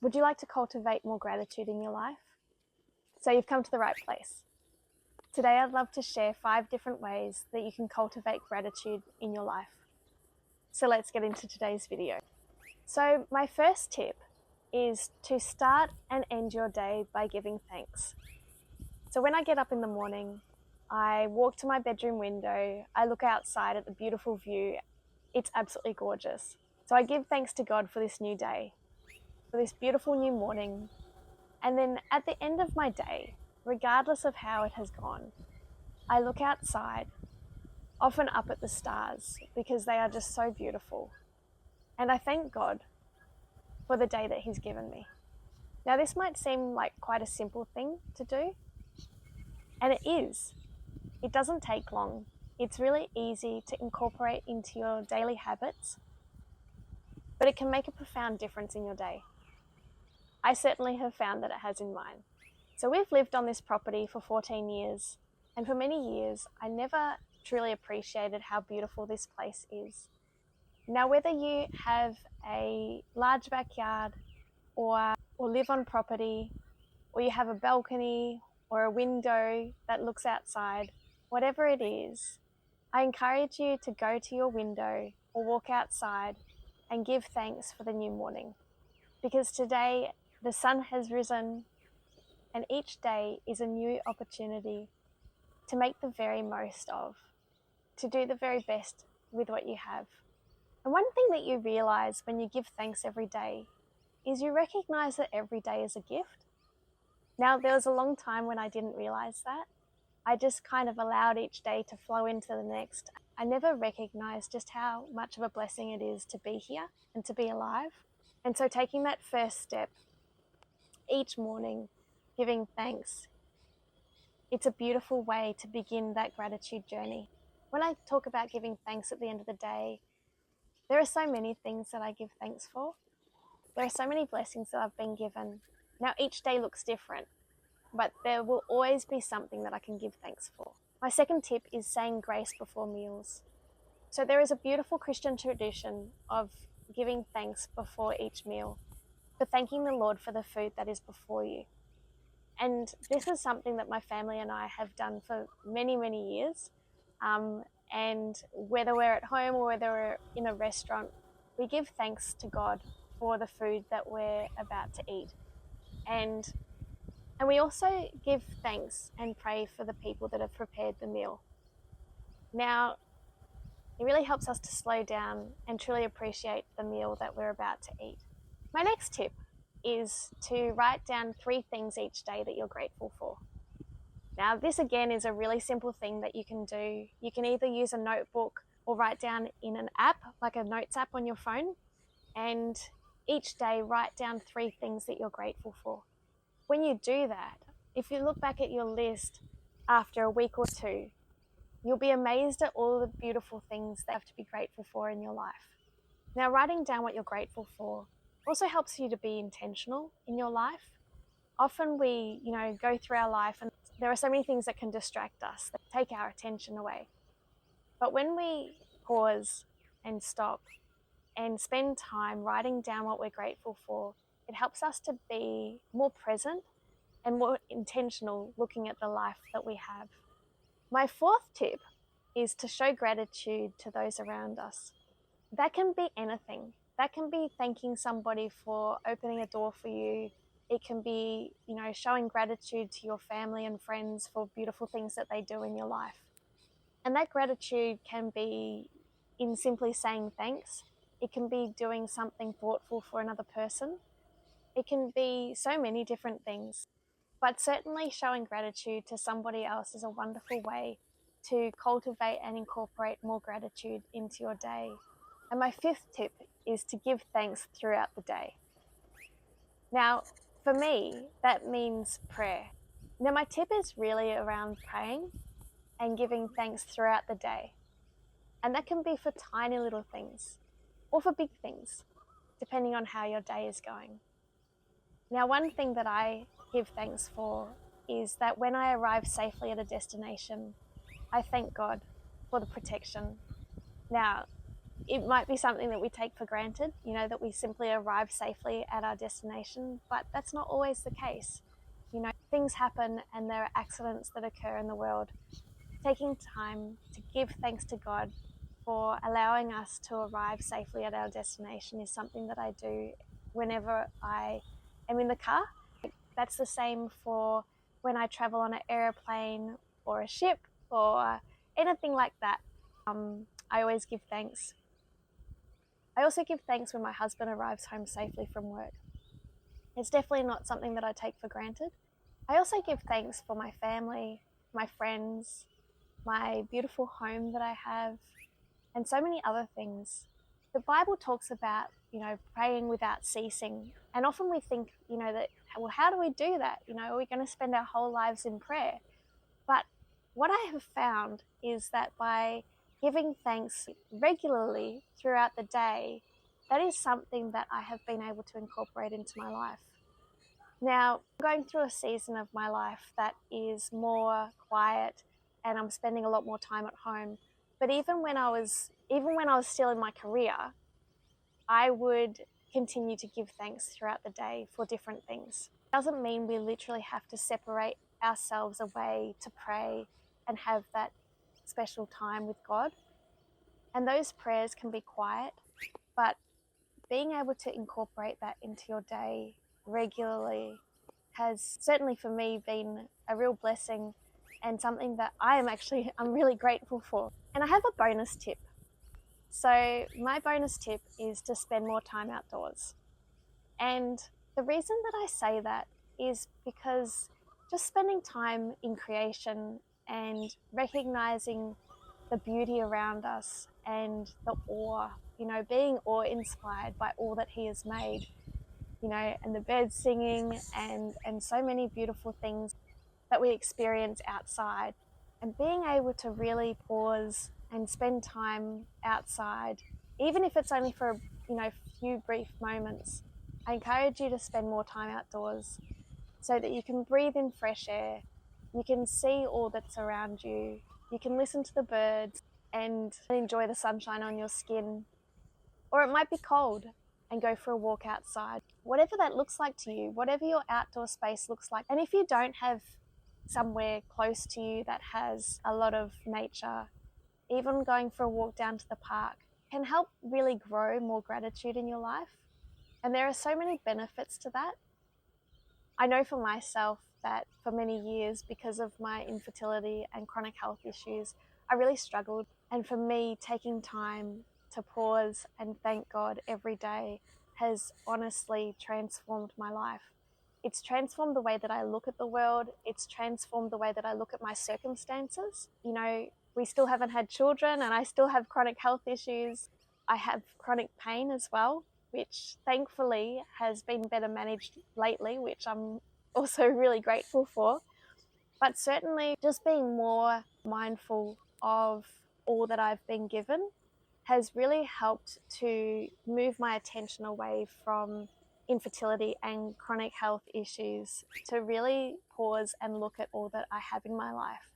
Would you like to cultivate more gratitude in your life? So you've come to the right place. Today I'd love to share 5 different ways that you can cultivate gratitude in your life. So let's get into today's video. So my first tip is to start and end your day by giving thanks. So when I get up in the morning, I walk to my bedroom window, I look outside at the beautiful view. It's absolutely gorgeous. So I give thanks to God for this new day, for this beautiful new morning. And then at the end of my day, regardless of how it has gone, I look outside, often up at the stars, because they are just so beautiful. And I thank God for the day that He's given me. Now, this might seem like quite a simple thing to do, and it is. It doesn't take long. It's really easy to incorporate into your daily habits, but it can make a profound difference in your day. I certainly have found that it has in mine. So we've lived on this property for 14 years, and for many years, I never truly appreciated how beautiful this place is. Now, whether you have a large backyard or live on property, or you have a balcony or a window that looks outside, whatever it is, I encourage you to go to your window or walk outside and give thanks for the new morning. Because today the sun has risen, and each day is a new opportunity to make the very most of, to do the very best with what you have. And one thing that you realize when you give thanks every day is you recognize that every day is a gift. Now, there was a long time when I didn't realize that. I just kind of allowed each day to flow into the next. I never recognized just how much of a blessing it is to be here and to be alive. And so taking that first step each morning, giving thanks, it's a beautiful way to begin that gratitude journey. When I talk about giving thanks at the end of the day, there are so many things that I give thanks for. There are so many blessings that I've been given. Now, each day looks different, but there will always be something that I can give thanks for. My second tip is saying grace before meals. So there is a beautiful Christian tradition of giving thanks before each meal, for thanking the Lord for the food that is before you. And this is something that my family and I have done for many, many years. And whether we're at home or whether we're in a restaurant, we give thanks to God for the food that we're about to eat. And we also give thanks and pray for the people that have prepared the meal. Now, it really helps us to slow down and truly appreciate the meal that we're about to eat. My next tip is to write down 3 things each day that you're grateful for. Now, this again is a really simple thing that you can do. You can either use a notebook or write down in an app, like a notes app on your phone, and each day write down 3 things that you're grateful for. When you do that, if you look back at your list after a week or 2, you'll be amazed at all the beautiful things that you have to be grateful for in your life. Now, writing down what you're grateful for also helps you to be intentional in your life. Often we, go through our life and there are so many things that can distract us, that take our attention away. But when we pause and stop and spend time writing down what we're grateful for, it helps us to be more present and more intentional looking at the life that we have. My 4th tip is to show gratitude to those around us. That can be anything. That can be thanking somebody for opening a door for you. It can be, showing gratitude to your family and friends for beautiful things that they do in your life. And that gratitude can be in simply saying thanks. It can be doing something thoughtful for another person. It can be so many different things. But certainly showing gratitude to somebody else is a wonderful way to cultivate and incorporate more gratitude into your day. And my 5th tip is to give thanks throughout the day. Now, for me, that means prayer. Now, my tip is really around praying and giving thanks throughout the day. And that can be for tiny little things or for big things, depending on how your day is going. Now, one thing that I give thanks for is that when I arrive safely at a destination, I thank God for the protection. Now, it might be something that we take for granted, you know, that we simply arrive safely at our destination, but that's not always the case. You know, things happen and there are accidents that occur in the world. Taking time to give thanks to God for allowing us to arrive safely at our destination is something that I do whenever I am in the car. That's the same for when I travel on an airplane or a ship or anything like that. I always give thanks. I also give thanks when my husband arrives home safely from work. It's definitely not something that I take for granted. I also give thanks for my family, my friends, my beautiful home that I have, and so many other things. The Bible talks about, you know, praying without ceasing. And often we think, you know, that, well, how do we do that? You know, are we going to spend our whole lives in prayer? But what I have found is that by giving thanks regularly throughout the day, that is something that I have been able to incorporate into my life. Now, I'm going through a season of my life that is more quiet and I'm spending a lot more time at home. But even when I was still in my career, I would continue to give thanks throughout the day for different things. It doesn't mean we literally have to separate ourselves away to pray and have that special time with God. And those prayers can be quiet, but being able to incorporate that into your day regularly has certainly for me been a real blessing and something that I'm really grateful for. And I have a bonus tip. So my bonus tip is to spend more time outdoors. And the reason that I say that is because just spending time in creation and recognizing the beauty around us and the awe, you know, being awe-inspired by all that He has made, you know, and the birds singing and so many beautiful things that we experience outside. And being able to really pause and spend time outside, even if it's only for, you know, few brief moments, I encourage you to spend more time outdoors so that you can breathe in fresh air, you can see all that's around you, you can listen to the birds and enjoy the sunshine on your skin. Or it might be cold and go for a walk outside. Whatever that looks like to you, whatever your outdoor space looks like. And if you don't have somewhere close to you that has a lot of nature, even going for a walk down to the park can help really grow more gratitude in your life. And there are so many benefits to that. I know for myself that for many years, because of my infertility and chronic health issues, I really struggled. And for me, taking time to pause and thank God every day has honestly transformed my life. It's transformed the way that I look at the world. It's transformed the way that I look at my circumstances. You know, we still haven't had children and I still have chronic health issues. I have chronic pain as well, which thankfully has been better managed lately, which I'm also really grateful for. But certainly just being more mindful of all that I've been given has really helped to move my attention away from infertility and chronic health issues to really pause and look at all that I have in my life.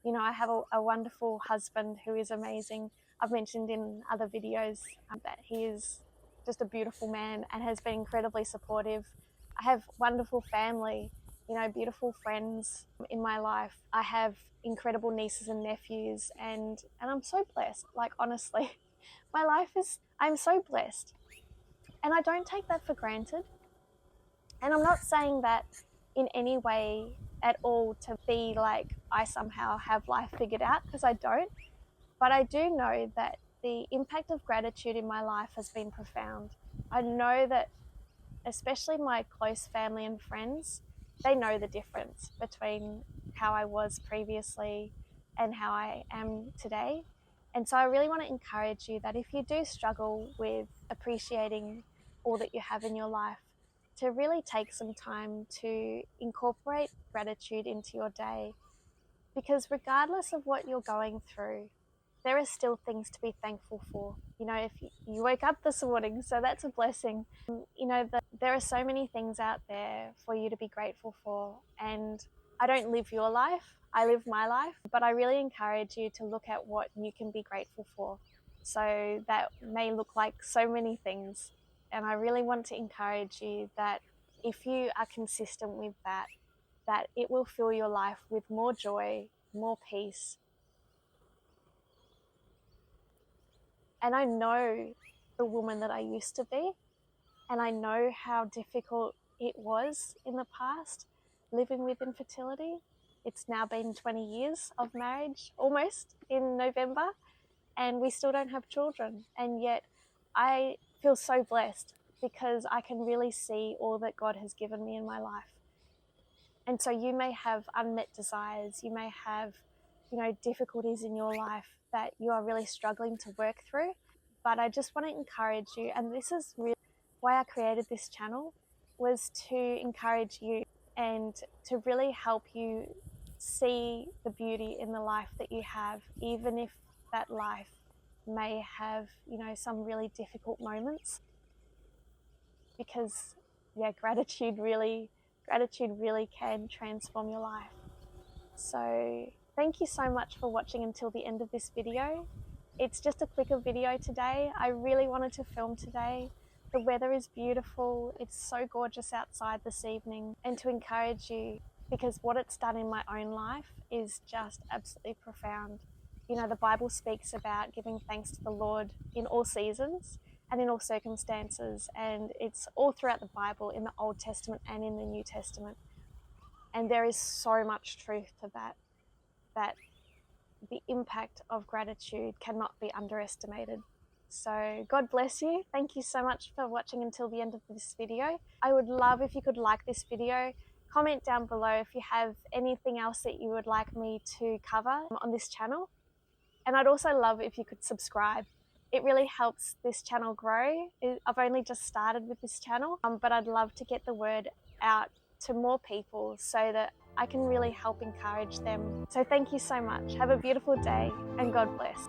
You know, I have a wonderful husband who is amazing. I've mentioned in other videos that he is just a beautiful man and has been incredibly supportive. I have wonderful family, you know, beautiful friends in my life. I have incredible nieces and nephews and I'm so blessed. Like, honestly, my life is, I'm so blessed. And I don't take that for granted. And I'm not saying that in any way at all to be like I somehow have life figured out, because I don't. But I do know that the impact of gratitude in my life has been profound. I know that especially my close family and friends, they know the difference between how I was previously and how I am today. And so I really want to encourage you that if you do struggle with appreciating all that you have in your life, to really take some time to incorporate gratitude into your day. Because regardless of what you're going through, there are still things to be thankful for. You know, if you woke up this morning, so that's a blessing. You know, there are so many things out there for you to be grateful for. And I don't live your life, I live my life, but I really encourage you to look at what you can be grateful for. So that may look like so many things. And I really want to encourage you that if you are consistent with that, that it will fill your life with more joy, more peace. And I know the woman that I used to be, and I know how difficult it was in the past living with infertility. It's now been 20 years of marriage, almost, in November, and we still don't have children. And yet I feel so blessed because I can really see all that God has given me in my life. And so you may have unmet desires, you may have, difficulties in your life that you are really struggling to work through. But I just want to encourage you, and this is really why I created this channel, was to encourage you and to really help you see the beauty in the life that you have, even if that life may have, some really difficult moments. Because gratitude really can transform your life. So thank you so much for watching until the end of this video. It's just a quicker video today. I really wanted to film today. The weather is beautiful. It's so gorgeous outside this evening, and to encourage you, because what it's done in my own life is just absolutely profound. The Bible speaks about giving thanks to the Lord in all seasons and in all circumstances, and it's all throughout the Bible, in the Old Testament and in the New Testament. And there is so much truth to that the impact of gratitude cannot be underestimated. So God bless you. Thank you so much for watching until the end of this video. I would love if you could like this video, comment down below if you have anything else that you would like me to cover on this channel. And I'd also love if you could subscribe. It really helps this channel grow. I've only just started with this channel, but I'd love to get the word out to more people so that I can really help encourage them. So thank you so much. Have a beautiful day, and God bless.